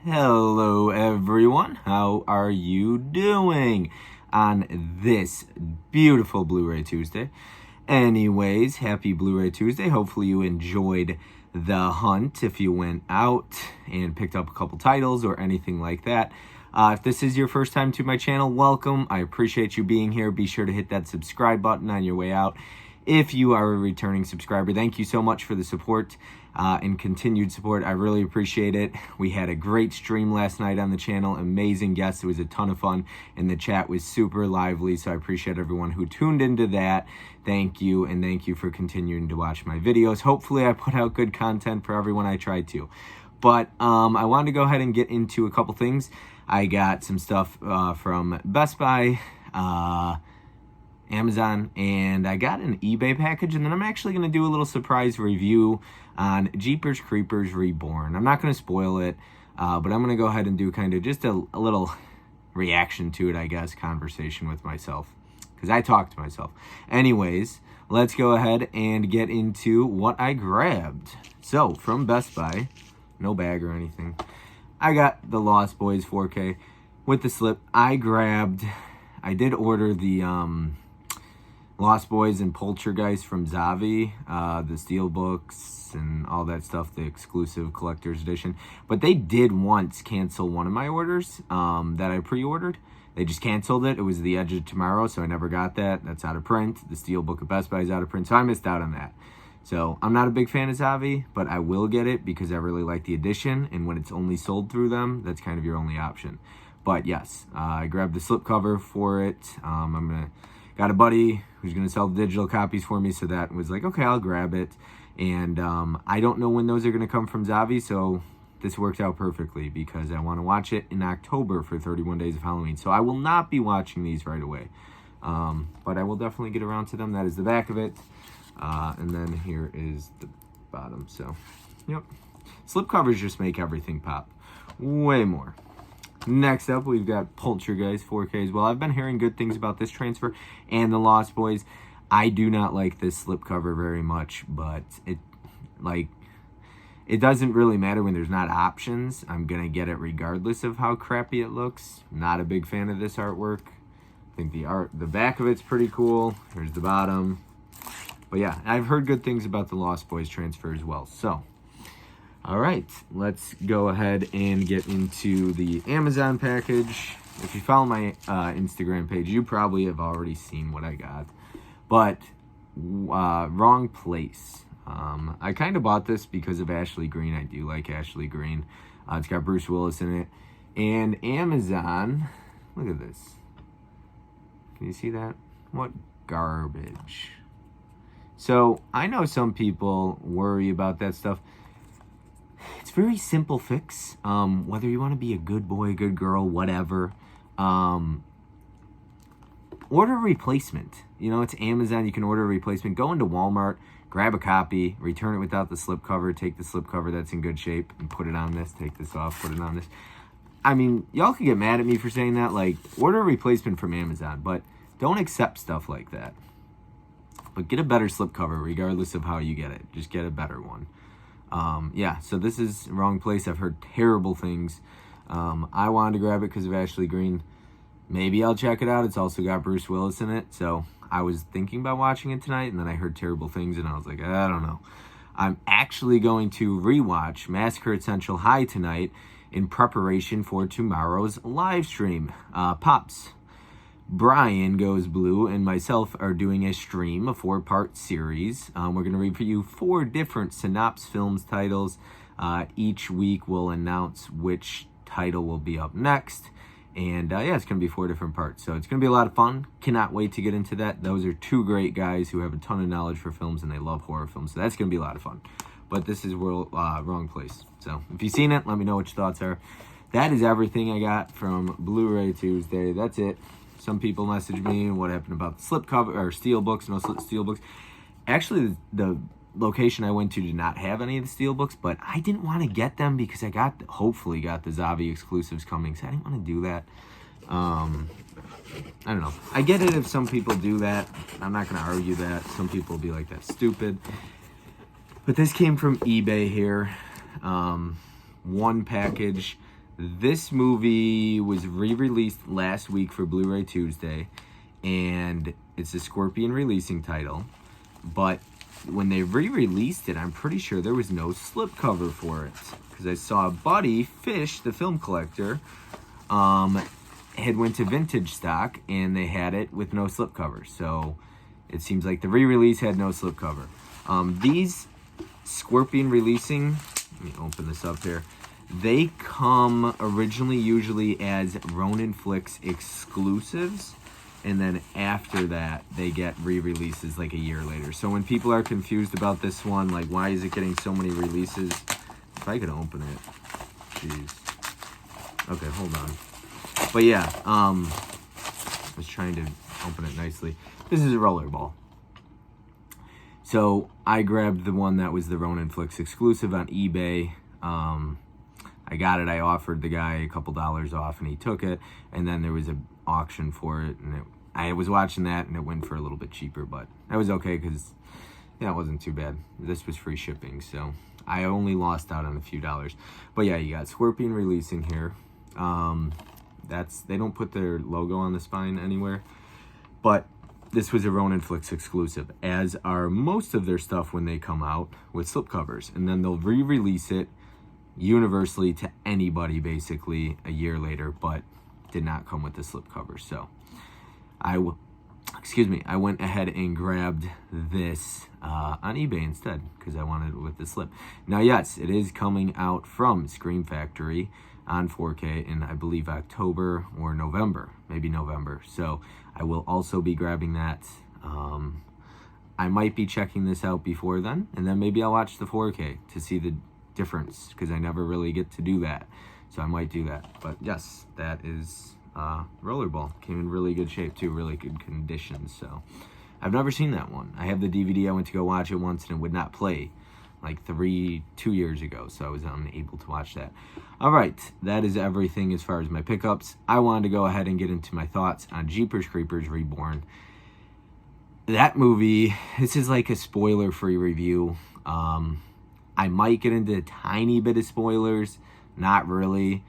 Hello everyone, how are you doing on this beautiful Blu-ray Tuesday? Anyways, happy Blu-ray Tuesday. Hopefully you enjoyed the hunt if you went out and picked up a couple titles or anything like that. If this is your first time to my channel, welcome. I appreciate you being here. Be sure to hit that subscribe button on your way out. If you are a returning subscriber, thank you so much for the support and continued support. I really appreciate it. We had a great stream last night on the channel. Amazing guests. It was a ton of fun, and the chat was super lively, so I appreciate everyone who tuned into that. Thank you, and thank you for continuing to watch my videos. Hopefully I put out good content for everyone. I tried to. But I wanted to go ahead and get into a couple things. I got some stuff from Best Buy, Amazon, and I got an eBay package, and then I'm actually going to do a little surprise review on Jeepers Creepers Reborn. I'm not going to spoil it, but I'm going to go ahead and do kind of just a little reaction to it, I guess, conversation with myself, because I talk to myself. Anyways, let's go ahead and get into what I grabbed. So, from Best Buy, no bag or anything, I got the Lost Boys 4K with the slip. I did order the Lost Boys and Poltergeist from Zavi, the Steelbooks and all that stuff, the exclusive collector's edition. But they did once cancel one of my orders that I pre-ordered. They just canceled it. It was The Edge of Tomorrow, so I never got that. That's out of print. The Steelbook of Best Buy is out of print, so I missed out on that. So I'm not a big fan of Zavi, but I will get it because I really like the edition, and when it's only sold through them, that's kind of your only option. But yes, I grabbed the slipcover for it. Got a buddy who's going to sell the digital copies for me, so that was like, okay, I'll grab it. And I don't know when those are going to come from Zavi, so this worked out perfectly because I want to watch it in October for 31 Days of Halloween. So I will not be watching these right away, but I will definitely get around to them. That is the back of it, and then here is the bottom. So, yep, slipcovers just make everything pop way more. Next up, we've got Poltergeist 4K as well. I've been hearing good things about this transfer and the Lost Boys. I do not like this slipcover very much, but it doesn't really matter when there's not options. I'm going to get it regardless of how crappy it looks. Not a big fan of this artwork. I think the back of it's pretty cool. Here's the bottom. But yeah, I've heard good things about the Lost Boys transfer as well. So, all right, let's go ahead and get into the Amazon package. If you follow my Instagram page, you probably have already seen what I got. But wrong place. I kind of bought this because of Ashley Greene. I do like Ashley Greene. It's got Bruce Willis in it. And Amazon, look at this. Can you see that? What garbage. So I know some people worry about that stuff. It's very simple fix. Whether you want to be a good boy, good girl, whatever. Order a replacement. You know, it's Amazon. You can order a replacement. Go into Walmart, grab a copy, return it without the slipcover, take the slipcover that's in good shape and put it on this, take this off, put it on this. I mean, y'all can get mad at me for saying that. Like, order a replacement from Amazon, but don't accept stuff like that. But get a better slipcover regardless of how you get it. Just get a better one. Yeah, so this is wrong place. I've heard terrible things. I wanted to grab it because of Ashley Greene. Maybe I'll check it out. It's also got Bruce Willis in it. So I was thinking about watching it tonight, and then I heard terrible things, and I was like, I don't know. I'm actually going to rewatch Massacre at Central High tonight in preparation for tomorrow's live stream. Pops, Brian Goes Blue, and myself are doing a stream, a 4-part series. We're going to review 4 different Synopsis Films titles. Each week we'll announce which title will be up next. And yeah, it's going to be 4 different parts. So it's going to be a lot of fun. Cannot wait to get into that. Those are 2 great guys who have a ton of knowledge for films, and they love horror films. So that's going to be a lot of fun. But this is wrong place. So if you've seen it, let me know what your thoughts are. That is everything I got from Blu-ray Tuesday. That's it. Some people messaged me what happened about the slipcover or steelbooks, no steelbooks. Actually, the location I went to did not have any of the steelbooks, but I didn't want to get them because I hopefully got the Zavi exclusives coming, so I didn't want to do that. I don't know. I get it if some people do that. I'm not going to argue that. Some people will be like, that's stupid. But this came from eBay here. One package This movie was re-released last week for Blu-ray Tuesday, and it's a Scorpion releasing title. But when they re-released it, I'm pretty sure there was no slipcover for it, because I saw Buddy Fish, the film collector, had went to Vintage Stock, and they had it with no slipcover. So it seems like the re-release had no slipcover. These Scorpion releasing, let me open this up here. They come originally usually as Ronin Flicks exclusives, and then after that they get re-releases like a year later. So when people are confused about this one, like why is it getting so many releases? If I could open it, jeez. Okay, hold on. But yeah, I was trying to open it nicely. This is a rollerball. So I grabbed the one that was the Ronin Flicks exclusive on eBay. I got it. I offered the guy a couple dollars off, and he took it. And then there was an auction for it, and I was watching that, and it went for a little bit cheaper. But that was okay because it wasn't too bad. This was free shipping, so I only lost out on a few dollars. But yeah, you got Scorpion releasing here. They don't put their logo on the spine anywhere, but this was a Ronin Flicks exclusive, as are most of their stuff when they come out with slipcovers, and then they'll re-release it universally to anybody basically a year later, but did not come with the slipcover. So I went ahead and grabbed this on eBay instead because I wanted it with the slip. Now, yes, it is coming out from Scream Factory on 4K in, I believe, October or November, maybe November. So I will also be grabbing that. I might be checking this out before then, and then maybe I'll watch the 4K to see the difference, because I never really get to do that. So I might do that. But yes, that is Rollerball. Came in really good shape too, really good condition. So I've never seen that one. I have the DVD. I went to go watch it once and it would not play like 2 years ago, so I was unable to watch that. All right, that is everything as far as my pickups. I wanted to go ahead and get into my thoughts on Jeepers Creepers Reborn. That movie, this is like a spoiler-free review. I might get into a tiny bit of spoilers, not really,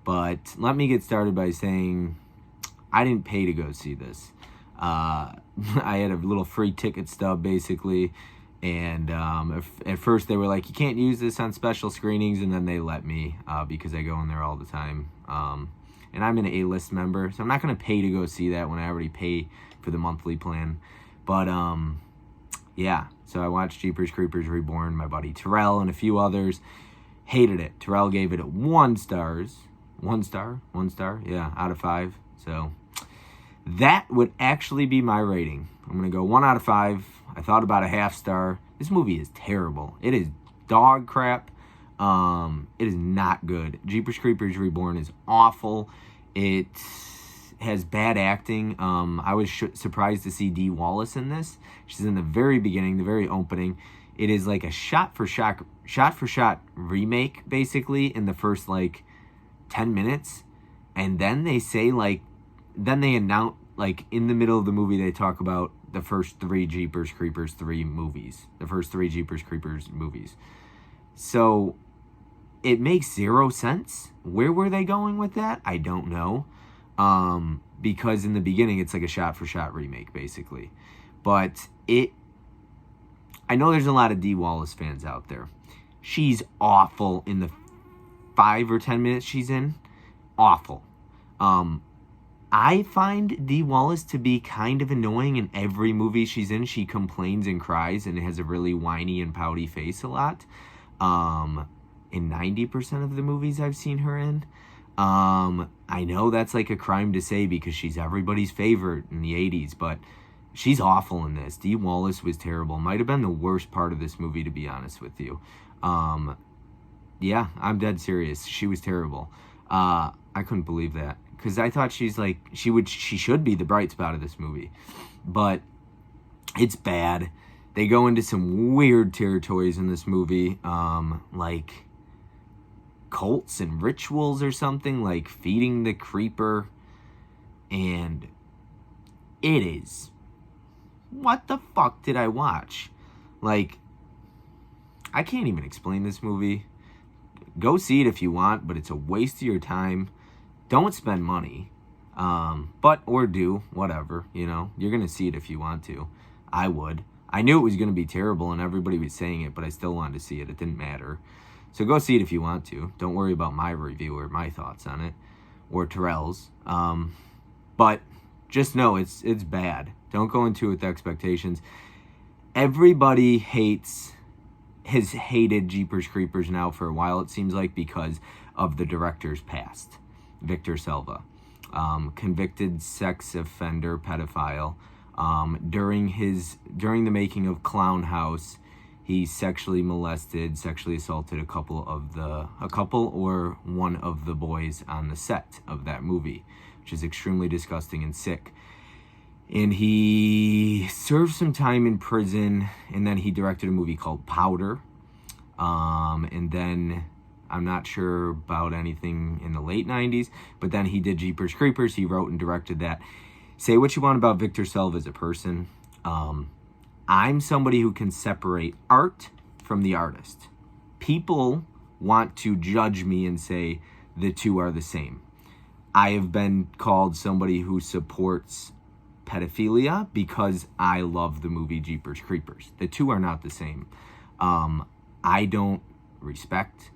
but let me get started by saying I didn't pay to go see this. I had a little free ticket stub, basically, and at first they were like, you can't use this on special screenings, and then they let me because I go in there all the time. And I'm an A-list member, so I'm not going to pay to go see that when I already pay for the monthly plan. But, yeah, so I watched Jeepers Creepers Reborn. My buddy Terrell and a few others hated it. Terrell gave it 1 star. 1 star? 1 star? Yeah, out of 5. So that would actually be my rating. I'm going to go 1 out of 5. I thought about a half star. This movie is terrible. It is dog crap. It is not good. Jeepers Creepers Reborn is awful. It has bad acting. I was surprised to see Dee Wallace in this. She's in the very beginning, the very opening. It is like a shot-for-shot remake, basically, in the first, 10 minutes. And then they say, then they announce, in the middle of the movie, they talk about the first 3 Jeepers Creepers 3 movies. The first 3 Jeepers Creepers movies. So it makes 0 sense. Where were they going with that? I don't know. Because in the beginning, it's like a shot-for-shot remake, basically. But I know there's a lot of Dee Wallace fans out there. She's awful in the 5 or 10 minutes she's in. Awful. I find Dee Wallace to be kind of annoying in every movie she's in. She complains and cries and has a really whiny and pouty face a lot. In 90% of the movies I've seen her in. I know that's like a crime to say because she's everybody's favorite in the 80s, but she's awful in this. Dee Wallace was terrible. Might have been the worst part of this movie, to be honest with you. Yeah, I'm dead serious. She was terrible. I couldn't believe that because I thought she should be the bright spot of this movie, but it's bad. They go into some weird territories in this movie, like cults and rituals or something, like feeding the creeper, and it is, what the fuck did I watch? I can't even explain this movie. go see it if you want, but it's a waste of your time. Don't spend money. Or do, whatever, you know. You're going to see it if you want to. I would. I knew it was going to be terrible and everybody was saying it, but I still wanted to see it. It didn't matter. So go see it if you want to. Don't worry about my review or my thoughts on it, or Terrell's. But just know it's bad. Don't go into it with expectations. Everybody has hated Jeepers Creepers now for a while, it seems like, because of the director's past. Victor Salva, convicted sex offender, pedophile. During the making of Clown House, he sexually molested, sexually assaulted a couple or one of the boys on the set of that movie, which is extremely disgusting and sick. And he served some time in prison, and then he directed a movie called Powder. And then I'm not sure about anything in the late 90s, but then he did Jeepers Creepers. He wrote and directed that. Say what you want about Victor Salva as a person. I'm somebody who can separate art from the artist. People want to judge me and say the two are the same. I have been called somebody who supports pedophilia because I love the movie Jeepers Creepers. The two are not the same. I don't respect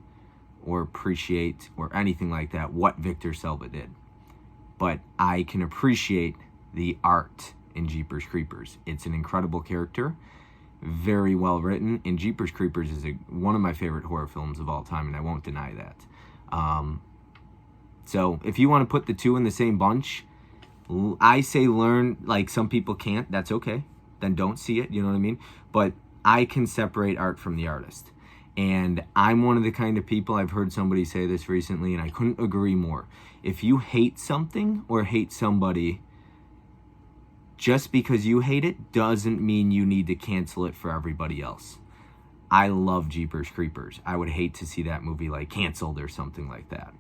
or appreciate or anything like that what Victor Salva did. But I can appreciate the art in Jeepers Creepers. It's an incredible character, very well written, and Jeepers Creepers is one of my favorite horror films of all time, and I won't deny that. So if you want to put the two in the same bunch, I say learn, like some people can't, that's okay. Then don't see it, you know what I mean? But I can separate art from the artist. And I'm one of the kind of people, I've heard somebody say this recently, and I couldn't agree more. If you hate something or hate somebody, just because you hate it doesn't mean you need to cancel it for everybody else. I love Jeepers Creepers. I would hate to see that movie like canceled or something like that.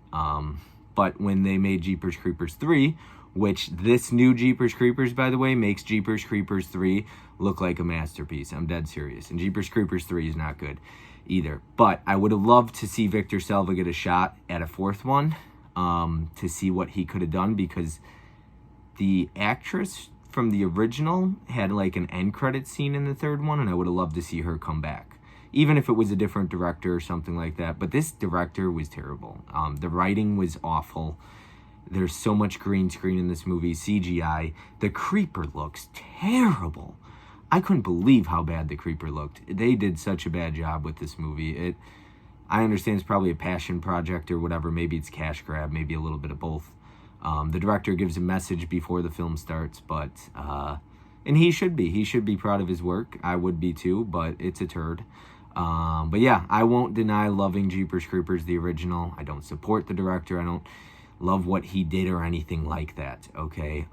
But when they made Jeepers Creepers 3, which this new Jeepers Creepers, by the way, makes Jeepers Creepers 3 look like a masterpiece. I'm dead serious. And Jeepers Creepers 3 is not good either. But I would have loved to see Victor Salva get a shot at a fourth one, to see what he could have done, because the actress from the original had like an end credit scene in the third one, and I would have loved to see her come back, even if it was a different director or something like that. But this director was terrible. The writing was awful. There's so much green screen in this movie, CGI. The creeper looks terrible. I couldn't believe how bad the creeper looked. They did such a bad job with this movie. I understand it's probably a passion project or whatever. Maybe it's cash grab, maybe a little bit of both. The director gives a message before the film starts, but and he should be proud of his work. I would be too, but it's a turd. But yeah, I won't deny loving Jeepers Creepers, the original. I don't support the director. I don't love what he did or anything like that, okay?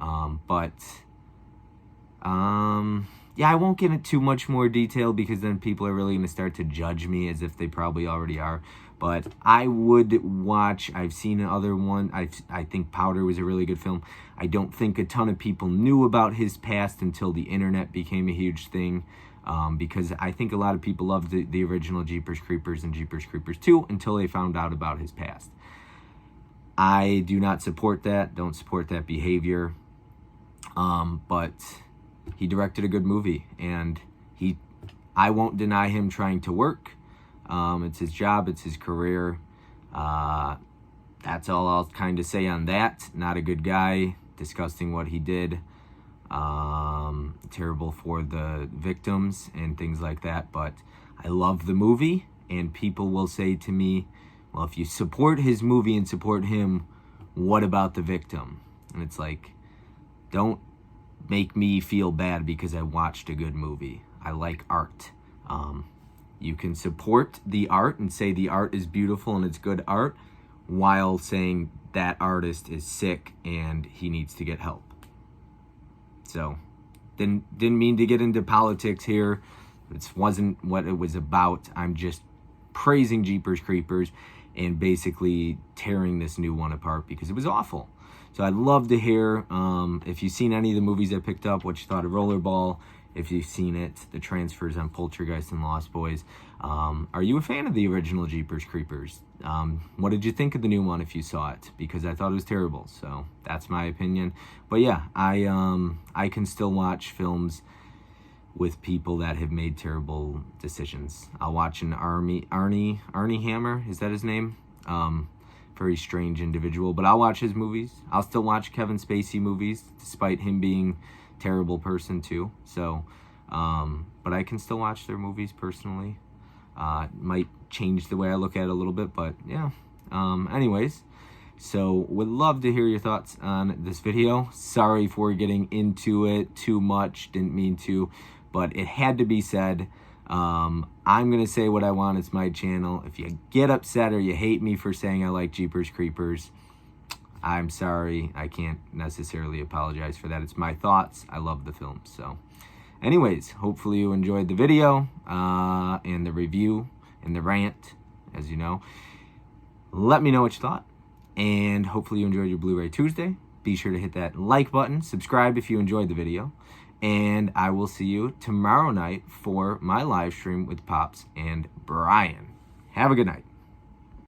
Yeah, I won't get into too much more detail because then people are really going to start to judge me as if they probably already are. But I would watch, I've seen another one, I think Powder was a really good film. I don't think a ton of people knew about his past until the internet became a huge thing. Because I think a lot of people loved the original Jeepers Creepers and Jeepers Creepers 2 until they found out about his past. I do not support that, don't support that behavior. But he directed a good movie, and I won't deny him trying to work. It's his job, it's his career. That's all I'll kind of say on that. Not a good guy, disgusting what he did. Terrible for the victims and things like that. But I love the movie, and people will say to me, well, if you support his movie and support him, what about the victim? And it's like, don't make me feel bad because I watched a good movie. I like art. You can support the art and say the art is beautiful and it's good art, while saying that artist is sick and he needs to get help. So, didn't mean to get into politics here. It wasn't what it was about. I'm just praising Jeepers Creepers and basically tearing this new one apart because it was awful. So I'd love to hear if you've seen any of the movies I picked up, what you thought of Rollerball, if you've seen it, the transfers on Poltergeist and Lost Boys. Are you a fan of the original Jeepers Creepers? What did you think of the new one if you saw it? Because I thought it was terrible, so that's my opinion. But yeah, I can still watch films with people that have made terrible decisions. I'll watch an Arnie Hammer, is that his name? Very strange individual, but I'll watch his movies. I'll still watch Kevin Spacey movies, despite him being a terrible person too. So, but I can still watch their movies personally. Might change the way I look at it a little bit, but yeah. Anyways, so would love to hear your thoughts on this video. Sorry for getting into it too much, didn't mean to, but it had to be said. I'm going to say what I want. It's my channel. If you get upset or you hate me for saying I like Jeepers Creepers, I'm sorry. I can't necessarily apologize for that. It's my thoughts. I love the film. So anyways, hopefully you enjoyed the video and the review and the rant, as you know. Let me know what you thought. And hopefully you enjoyed your Blu-ray Tuesday. Be sure to hit that like button. Subscribe if you enjoyed the video. And I will see you tomorrow night for my live stream with Pops and Brian. Have a good night.